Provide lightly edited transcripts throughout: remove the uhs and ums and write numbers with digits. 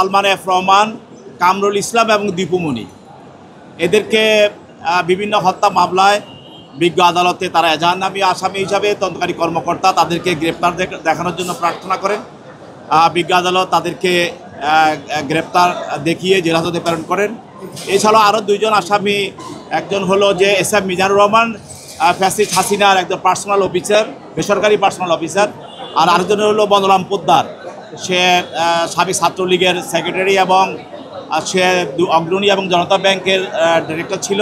Salman F Rahman, Kamrul Islam এবং দীপুমণি এদেরকে বিভিন্ন হত্যা মামলায় বিজ্ঞ আদালতে তারা এজাহারনামী আসামি হিসাবে তদন্তকারী কর্মকর্তা তাদেরকে গ্রেপ্তার দেখানোর জন্য প্রার্থনা করেন। বিজ্ঞ আদালত তাদেরকে গ্রেপ্তার দেখিয়ে জেলহাজতে প্রেরণ করেন। এছাড়াও আরও দুইজন আসামি, একজন হলো যে S M Mizanur Rahman, fascist হাসিনার একজন পার্সোনাল অফিসার, বেসরকারি পার্সোনাল অফিসার, আর আরেকজন হলো বনরাম পোদ্দার, সে সাবেক ছাত্রলীগের সেক্রেটারি এবং সে অগ্রণী এবং জনতা ব্যাংকের ডিরেক্টর ছিল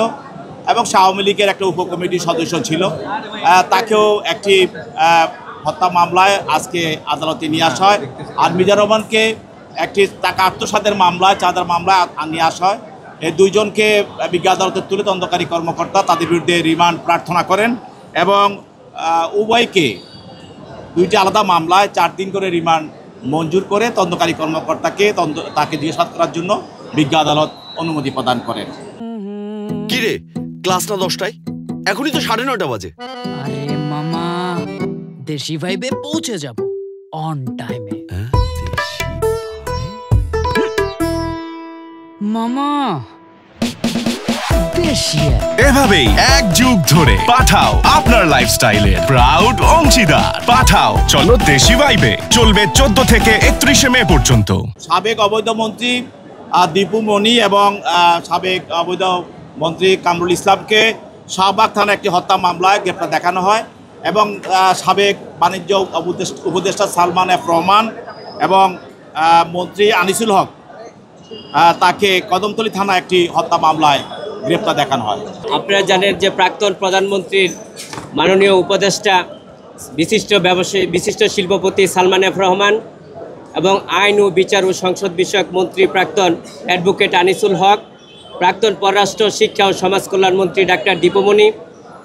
এবং সে আওয়ামী লীগের একটা উপকমিটির সদস্য ছিল। তাকেও একটি হত্যা মামলায় আজকে আদালতে নিয়ে আসা হয়। আর মিজানুর রহমানকে একটি টাকা আত্মসাতের মামলায়, চাঁদার মামলায় নিয়ে আসা হয়। এই দুইজনকে বিজ্ঞ আদালতে তুলে তদন্তকারী কর্মকর্তা তাদের বিরুদ্ধে রিমান্ড প্রার্থনা করেন এবং উভয়কে দুইটি আলাদা মামলায় 4 দিন করে রিমান্ড মঞ্জুর করে তদন্তকারী কর্মকর্তাকে তাকে জিজ্ঞাসাবাদ করার জন্য বিজ্ঞ আদালত অনুমতি প্রদান করেন। কিরে, ক্লাস না 10টায়? এখনই তো 9:30 বাজে। আরে মামা, দেশি ভাইবে পৌঁছে যাব অন টাইমে। মামা এভাবেই এক যুগ ধরে পাঠাও আপনার লাইফস্টাইলের প্রাউড অংশীদার। পাঠাও চলো দেশি ভাইবে চলবে 14 থেকে 31 মে পর্যন্ত। সাবেক অবৈধ মন্ত্রী দীপুমণি এবং সাবেক অবৈধ মন্ত্রী কামরুল ইসলামকে শাহবাগ থানায় একটি হত্যা মামলায় গ্রেপ্তার দেখানো হয় এবং সাবেক বাণিজ্য উপদেষ্টা সালমান এফ রহমান এবং মন্ত্রী আনিসুল হক তাকে কদমতলী থানা একটি হত্যা মামলায় গ্রেপ্তার দেখানো হয়। আপনারা জানেন যে প্রাক্তন প্রধানমন্ত্রীর মাননীয় উপদেষ্টা বিশিষ্ট শিল্পপতি সালমান এফ রহমান এবং আইন ও বিচার ও সংসদ বিষয়ক মন্ত্রী প্রাক্তন অ্যাডভোকেট আনিসুল হক, প্রাক্তন পররাষ্ট্র শিক্ষা ও সমাজ কল্যাণ মন্ত্রী ডাক্তার দীপুমণি,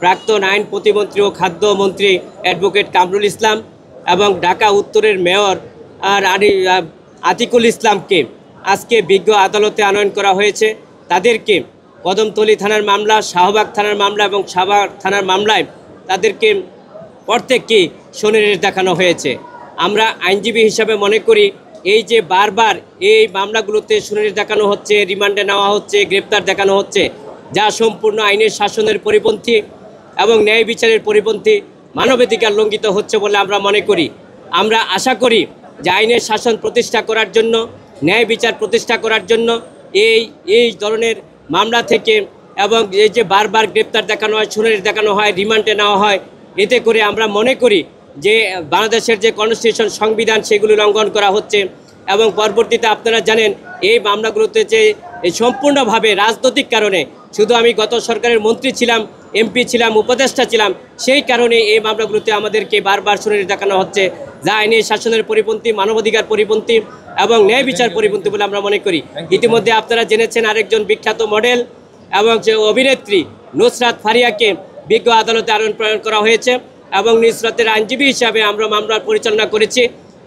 প্রাক্তন আইন প্রতিমন্ত্রী ও খাদ্য মন্ত্রী অ্যাডভোকেট কামরুল ইসলাম এবং ঢাকা উত্তরের মেয়র আতিকুল ইসলামকে আজকে বিজ্ঞ আদালতে আনয়ন করা হয়েছে। তাদেরকে কদমতলী থানার মামলা, শাহবাগ থানার মামলা এবং শাহবাগ থানার মামলায় তাদেরকে প্রত্যেককে শুনানি দেখানো হয়েছে। আমরা আইনজীবী হিসাবে মনে করি এই যে বারবার এই মামলাগুলোতে শুনানি দেখানো হচ্ছে, রিমান্ডে নেওয়া হচ্ছে, গ্রেপ্তার দেখানো হচ্ছে, যা সম্পূর্ণ আইনের শাসনের পরিপন্থী এবং ন্যায় বিচারের পরিপন্থী, মানবাধিকার লঙ্ঘিত হচ্ছে বলে আমরা মনে করি। আমরা আশা করি যে আইনের শাসন প্রতিষ্ঠা করার জন্য, ন্যায় বিচার প্রতিষ্ঠা করার জন্য এই ধরনের মামলা থেকে এবং এই যে বারবার গ্রেপ্তার দেখানো হয়, শুনানি দেখানো হয়, রিমান্ডে নেওয়া হয়, এতে করে আমরা মনে করি যে বাংলাদেশের যে কনস্টিটিউশন সংবিধান সেগুলো লঙ্ঘন করা হচ্ছে এবং পরবর্তীতে আপনারা জানেন এই মামলাগুলোতে যে সম্পূর্ণভাবে রাজনৈতিক কারণে, শুধু আমি গত সরকারের মন্ত্রী ছিলাম, এমপি ছিলাম, উপদেষ্টা ছিলাম, সেই কারণে এই মামলাগুলোতে আমাদেরকে বারবার শুনানি দেখানো হচ্ছে, যা আইনের শাসনের পরিপন্থী, মানবাধিকার পরিপন্থী এবং ন্যায় বিচার পরিপন্থী বলে আমরা মনে করি। ইতিমধ্যে আপনারা জেনেছেন আরেকজন বিখ্যাত মডেল এবং যে অভিনেত্রী নুসরাত ফারিয়াকে বিজ্ঞ আদালতে আনয়ন করা হয়েছে এবং নুসরাতের আইনজীবী হিসাবে আমরা মামলার পরিচালনা করেছি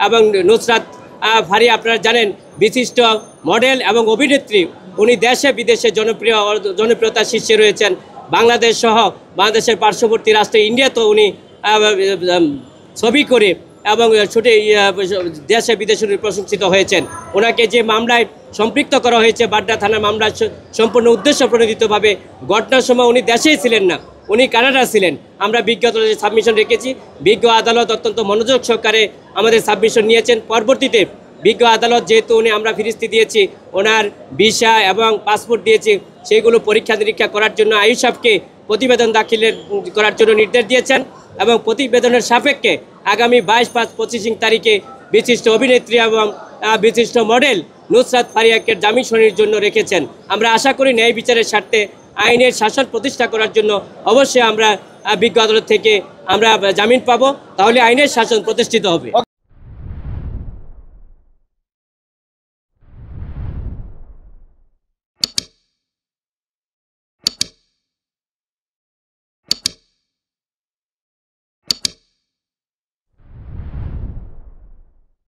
এবং নুসরাত ফারিয়া আপনারা জানেন বিশিষ্ট মডেল এবং অভিনেত্রী, উনি দেশে বিদেশে জনপ্রিয়তার শীর্ষে রয়েছেন। বাংলাদেশ সহ বাংলাদেশের পার্শ্ববর্তী রাষ্ট্র ইন্ডিয়াতেও উনি ছবি করে এবং ছুটে দেশে বিদেশে প্রশংসিত হয়েছেন। ওনাকে যে মামলায় সম্পৃক্ত করা হয়েছে, বাড্ডা থানার মামলায় সম্পূর্ণ উদ্দেশ্য প্রণোদিতভাবে, ঘটনার সময় উনি দেশেই ছিলেন না, উনি কানাডা ছিলেন। আমরা বিজ্ঞ আদালতে সাবমিশন রেখেছি, বিজ্ঞ আদালত অত্যন্ত মনোযোগ সহকারে আমাদের সাবমিশন নিয়েছেন। পরবর্তীতে বিজ্ঞ আদালত যেহেতু আমরা ফিরিস্তি দিয়েছি, ওনার ভিসা এবং পাসপোর্ট দিয়েছি, সেগুলো পরীক্ষা নিরীক্ষা করার জন্য আইয়ুসাবকে প্রতিবেদন দাখিলের করার জন্য নির্দেশ দিয়েছেন এবং প্রতিবেদনের সাপেক্ষে আগামী 22-5-25 তারিখে বিশিষ্ট অভিনেত্রী এবং বিশিষ্ট মডেল নুসরাত ফারিয়াকে জামিন শুনানির জন্য রেখেছেন। আমরা আশা করি ন্যায় বিচারের স্বার্থে আইনের শাসন প্রতিষ্ঠা করার জন্য অবশ্যই আমরা বিজ্ঞ আদালত থেকে আমরা জামিন পাবো, তাহলে আইনের শাসন প্রতিষ্ঠিত হবে।